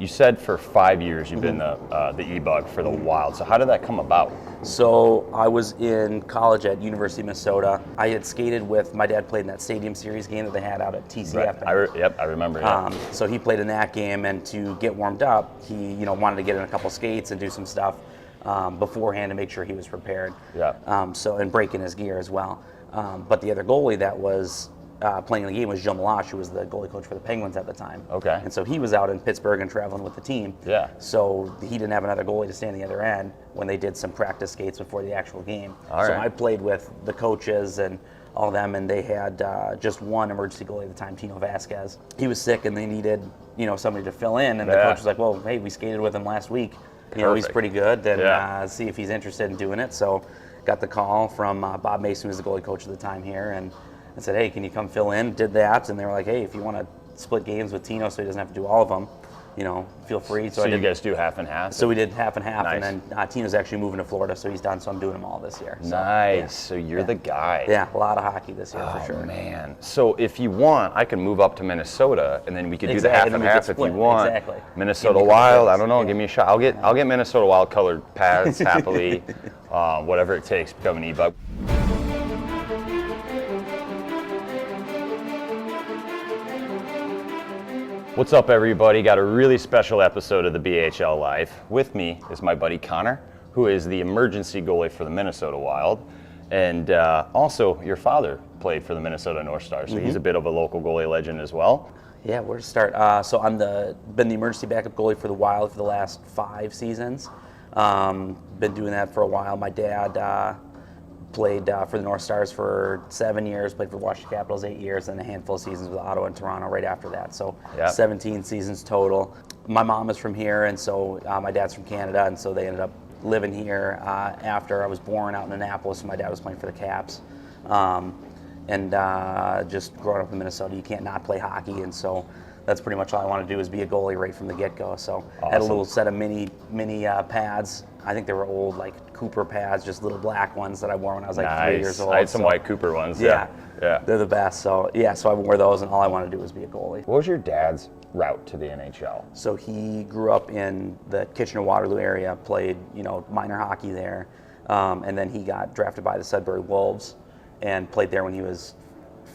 you said for 5 years you've been the EBUG for the Wild. So how did that come about? So I was in college at University of Minnesota. I had skated with, my dad played in that Stadium Series game that they had out at TCF. Right. I remember. Yeah. So he played in that game, and to get warmed up, he wanted to get in a couple skates and do some stuff beforehand to make sure he was prepared. Yeah. And break in his gear as well. But the other goalie that was playing in the game was Joe Malash, who was the goalie coach for the Penguins at the time. Okay. And so he was out in Pittsburgh and traveling with the team. Yeah. So he didn't have another goalie to stand the other end when they did some practice skates before the actual game. All so right. I played with the coaches and all of them, and they had just one emergency goalie at the time, Tino Vasquez. He was sick, and they needed somebody to fill in. And the coach was like, "Well, hey, we skated with him last week. He's pretty good. Then see if he's interested in doing it." So got the call from Bob Mason, who was the goalie coach at the time here, and I said, "Hey, can you come fill in?" Did that, and they were like, "Hey, if you want to split games with Tino so he doesn't have to do all of them, feel free." So you guys do half and half? So we did half and half, Nice. and then Tino's actually moving to Florida, so he's done, so I'm doing them all this year. So, Nice. yeah. So you're the guy. Yeah, a lot of hockey this year for sure. Oh, man. So if you want, I can move up to Minnesota, and then we could do the Exactly, half and and we could half if you split. want. Exactly. Minnesota Give me a couple Wild, I days. don't know, Yeah. give me a shot. I'll get Minnesota Wild colored pads happily, whatever it takes to become an EBUG. What's up, everybody? Got a really special episode of the BHL Life. With me is my buddy Connor, who is the emergency goalie for the Minnesota Wild. And also, your father played for the Minnesota North Stars, so he's a bit of a local goalie legend as well. Yeah, where to start? So I'm been the emergency backup goalie for the Wild for the last 5 seasons. Been doing that for a while. My dad played for the North Stars for 7 years, played for the Washington Capitals 8 years, and a handful of seasons with Ottawa and Toronto right after that. So 17 seasons total. My mom is from here, and so my dad's from Canada, and so they ended up living here after I was born out in Minneapolis, and my dad was playing for the Caps. Just growing up in Minnesota, you can't not play hockey, and so that's pretty much all I want to do is be a goalie right from the get-go. So I had a little set of mini pads. I think they were old, like Cooper pads, just little black ones that I wore when I was like 3 years old. I had some white Cooper ones. Yeah. They're the best. So so I wore those, and all I wanted to do was be a goalie. What was your dad's route to the NHL? So he grew up in the Kitchener-Waterloo area, played minor hockey there, and then he got drafted by the Sudbury Wolves and played there when he was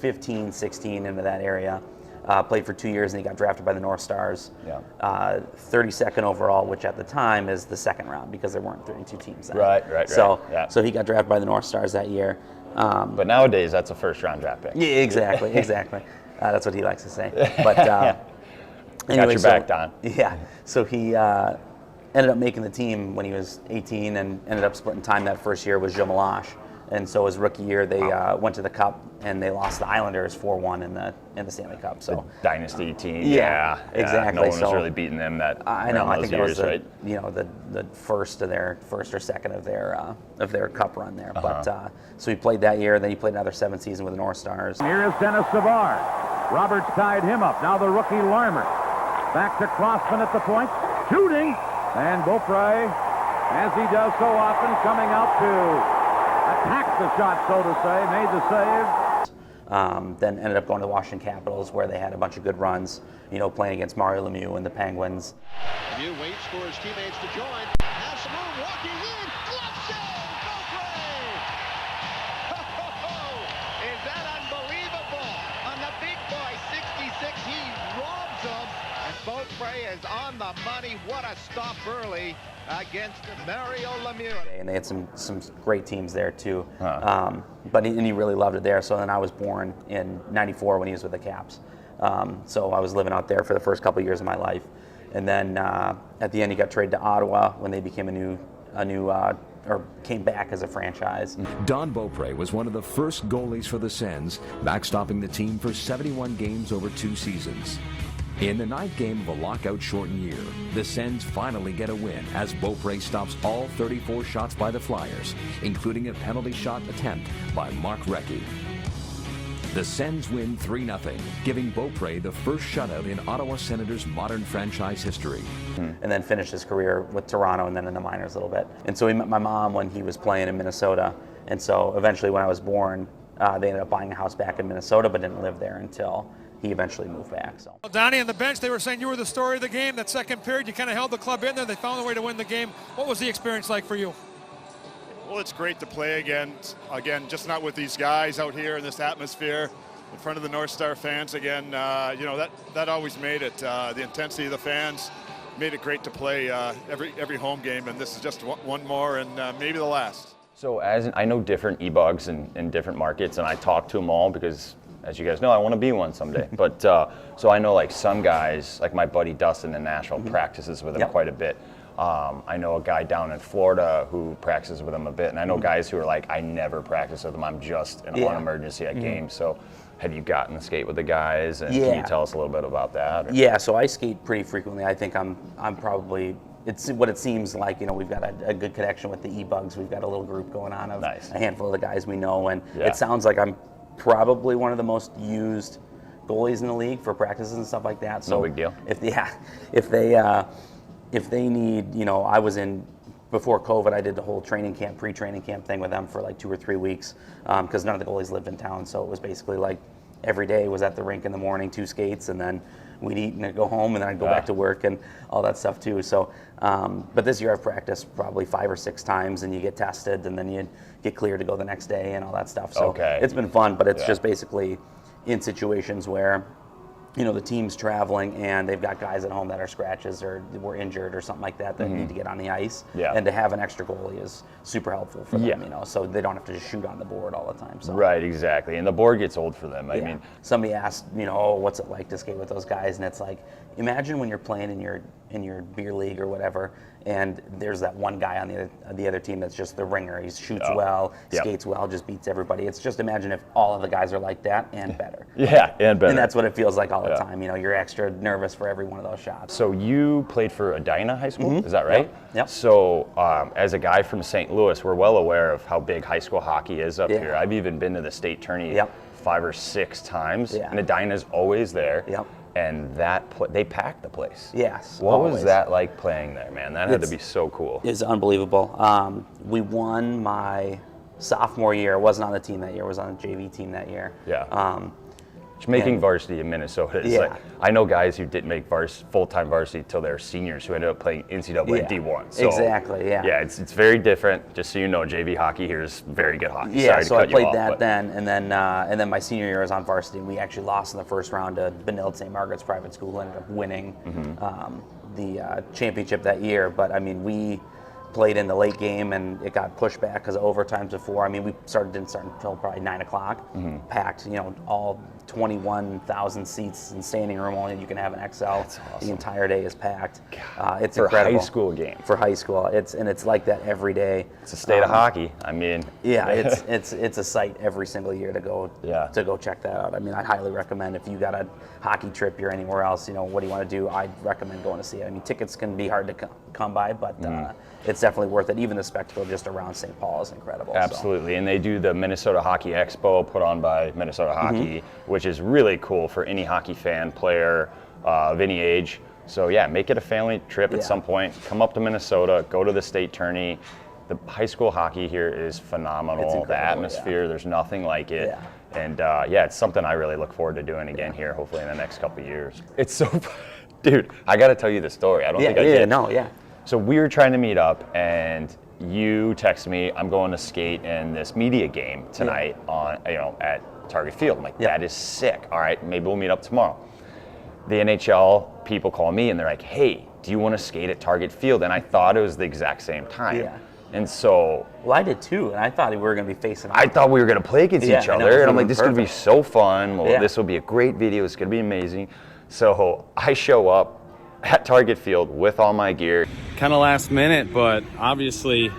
15, 16, into that area. Played for 2 years, and he got drafted by the North Stars. 32nd overall, which at the time is the second round because there weren't 32 teams then. Right. So he got drafted by the North Stars that year. But nowadays, that's a first-round draft pick. Yeah, exactly. That's what he likes to say. But Got anyway, your back, Don. Yeah. So he ended up making the team when he was 18, and ended up splitting time that first year with Joe Malash. And so his rookie year, they went to the Cup, and they lost the Islanders 4-1 in the Stanley Cup. So the dynasty team. Yeah, exactly. No one was really beating them that. I know. I think years, that was the first or second of their Cup run there. But so he played that year. Then he played another 7 seasons with the North Stars. Here is Dennis Savard. Roberts tied him up. Now the rookie Larmer. Back to Crossman at the point, shooting, and Beaupre, as he does so often, coming out to attack the shot, so to say, made the save. Then ended up going to the Washington Capitals, where they had a bunch of good runs, playing against Mario Lemieux and the Penguins. Lemieux waits for his teammates to join. Has some room, walking in, glove save, Beaupre! Is that unbelievable? On the big boy, 66, he robs him, and Beaupre is on the money. What a stop early against Mario Lemieux. And they had some great teams there too. But he really loved it there. So then I was born in '94 when he was with the Caps. So I was living out there for the first couple of years of my life. And then at the end, he got traded to Ottawa when they became or came back as a franchise. Don Beaupre was one of the first goalies for the Sens, backstopping the team for 71 games over 2 seasons. In the 9th game of a lockout-shortened year, the Sens finally get a win as Beaupre stops all 34 shots by the Flyers, including a penalty shot attempt by Mark Recchi. The Sens win 3-0, giving Beaupre the first shutout in Ottawa Senators' modern franchise history. And then finished his career with Toronto and then in the minors a little bit. And so he met my mom when he was playing in Minnesota. And so eventually when I was born, they ended up buying a house back in Minnesota, but didn't live there until he eventually moved back. So. Well, Donnie, on the bench, they were saying you were the story of the game. That second period, you kind of held the club in there. They found a way to win the game. What was the experience like for you? Well, it's great to play again, just not with these guys out here in this atmosphere, in front of the North Star fans again. You know, that always made it. The intensity of the fans made it great to play every home game, and this is just one more and maybe the last. So I know different EBUGs in different markets, and I talk to them all because, as you guys know, I want to be one someday. But so I know like some guys, like my buddy Dustin in Nashville, practices with him quite a bit. I know a guy down in Florida who practices with him a bit, and I know guys who are like, I never practice with them. I'm just on emergency at games. So have you gotten to skate with the guys, and can you tell us a little bit about that? Or? Yeah, so I skate pretty frequently. I think I'm probably, it's what it seems like. You know, we've got a good connection with the EBUGs. We've got a little group going on of a handful of the guys we know, and it sounds like I'm probably one of the most used goalies in the league for practices and stuff like that. So no big deal. If they need, you know, I was in, before COVID, I did the whole training camp, pre-training camp thing with them for like 2 or 3 weeks because none of the goalies lived in town. So it was basically like every day was at the rink in the morning, 2 skates, and then we'd eat and I'd go home and then I'd go back to work and all that stuff too. So, but this year I've practiced probably 5 or 6 times and you get tested and then you get cleared to go the next day and all that stuff. So it's been fun, but it's just basically in situations where, you know, the team's traveling and they've got guys at home that are scratches or were injured or something like that that need to get on the ice. And to have an extra goalie is super helpful for them, you know, so they don't have to just shoot on the board all the time. So. Right, exactly. And the board gets old for them. I mean, somebody asked, you know, oh, what's it like to skate with those guys? And it's like, imagine when you're playing in your beer league or whatever, and there's that one guy on the other team that's just the ringer. He shoots well, skates well, just beats everybody. It's just imagine if all of the guys are like that and better. And better. And that's what it feels like all the time. You know, you're extra nervous for every one of those shots. So you played for Edina High School, is that right? Yep. So as a guy from St. Louis, we're well aware of how big high school hockey is up here. I've even been to the state tourney 5 or 6 times, and Edina's always there. And they packed the place. Yes. What was that like playing there, man? That had to be so cool. It's unbelievable. We won my sophomore year. I wasn't on the team that year. I was on the JV team that year. Making varsity in Minnesota is like, I know guys who didn't make full-time varsity till they were seniors who ended up playing NCAA D1. So, it's very different. Just so you know, JV hockey here is very good hockey. So I played then, and then my senior year I was on varsity, and we actually lost in the first round to Benilde St. Margaret's private school, who ended up winning the championship that year. But I mean, we played in the late game and it got pushed back because of overtimes before. I mean, we didn't start until probably 9 o'clock, packed, you know, all 21,000 seats in standing room only. You can have an XL. That's awesome. The entire day is packed. It's for incredible. High school game. For high school. It's like that every day. It's a state of hockey. I mean. It's a sight every single year to go check that out. I mean, I highly recommend if you got a hockey trip, you're anywhere else, you know, what do you want to do? I'd recommend going to see it. I mean, tickets can be hard to come by, but it's definitely worth it. Even the spectacle just around St. Paul is incredible. Absolutely. And they do the Minnesota Hockey Expo put on by Minnesota Hockey, which is really cool for any hockey fan, player of any age. So yeah, make it a family trip at some point. Come up to Minnesota, go to the state tourney. The high school hockey here is phenomenal. The atmosphere, there's nothing like it. And it's something I really look forward to doing again here, hopefully in the next couple of years. It's so, dude, I got to tell you the story. I don't think I did. So we were trying to meet up, and you texted me, I'm going to skate in this media game tonight on, you know, at Target Field. I'm like, that is sick. All right, maybe we'll meet up tomorrow. The NHL people call me and they're like, hey, do you want to skate at Target Field? And I thought it was the exact same time. And so. Well, I did too, and I thought we were going to be facing off. I thought we were going to play against each other, and I'm like, this is going to be so fun. Well, this will be a great video. It's going to be amazing. So I show up at Target Field with all my gear. Kind of last minute, but obviously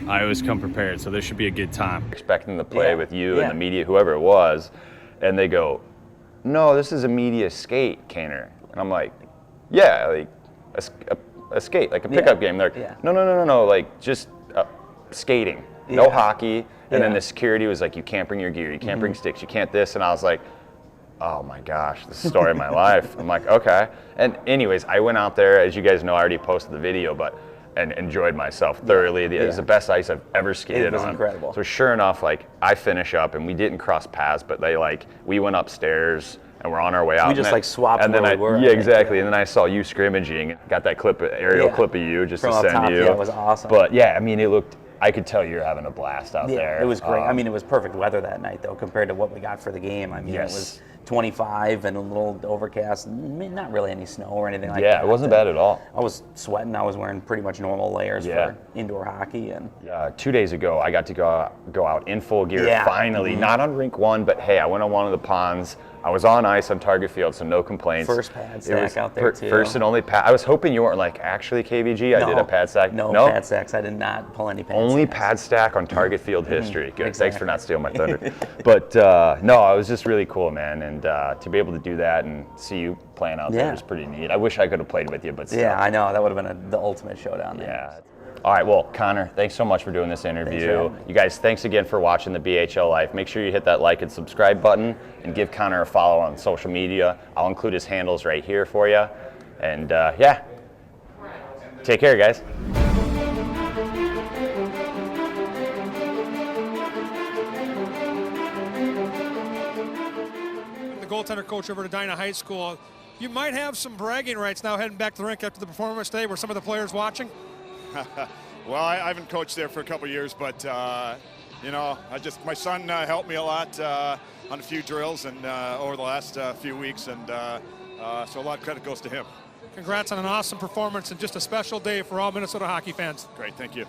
I always come prepared, so there should be a good time. Expecting to play with you and the media, whoever it was, and they go, no, this is a media skate, Kaner. And I'm like, yeah, like a skate, like a pickup game. They're like, no, like just skating, no hockey. And then the security was like, you can't bring your gear, you can't bring sticks, you can't this. And I was like, oh my gosh, this is the story of my life. I'm like, okay. And anyways, I went out there, as you guys know, I already posted the video, but and enjoyed myself thoroughly. It was the best ice I've ever skated on. It was incredible. So sure enough, like I finish up and we didn't cross paths, but we went upstairs and we're on our way out. We just like swapped and then where we were. Yeah, exactly. And then I saw you scrimmaging, got that aerial clip of you just from to up send top, you. Yeah, it was awesome. But yeah, I mean, I could tell you were having a blast out there. It was great. I mean, it was perfect weather that night, though, compared to what we got for the game. I mean, Yes. it was 25 and a little overcast. Not really any snow or anything like that. Yeah, it wasn't bad at all. I was sweating. I was wearing pretty much normal layers for indoor hockey. And 2 days ago, I got to go out in full gear Yeah. finally. Not on rink 1, but hey, I went on one of the ponds. I was on ice on target field, so no complaints. First pad stack out there, too. First and only pad. I was hoping you weren't like, actually, KVG, I did a pad stack. No pad stacks. I did not pull any pad Only stacks. pad stack on target field history. Good. Exactly. Thanks for not stealing my thunder. But no, it was just really cool, man. And to be able to do that and see you playing out there is pretty neat. I wish I could have played with you, but still. Yeah, I know. That would have been the ultimate showdown there. Yeah. All right, well, Connor, thanks so much for doing this interview. You guys, thanks again for watching the BHL Life. Make sure you hit that like and subscribe button and give Connor a follow on social media. I'll include his handles right here for you. And yeah, take care, guys. The goaltender coach over at Edina High School. You might have some bragging rights now heading back to the rink after the performance today. Were some of the players watching? Well, I haven't coached there for a couple years, but you know, my son helped me a lot on a few drills and over the last few weeks, and so a lot of credit goes to him. Congrats on an awesome performance and just a special day for all Minnesota hockey fans. Great, thank you.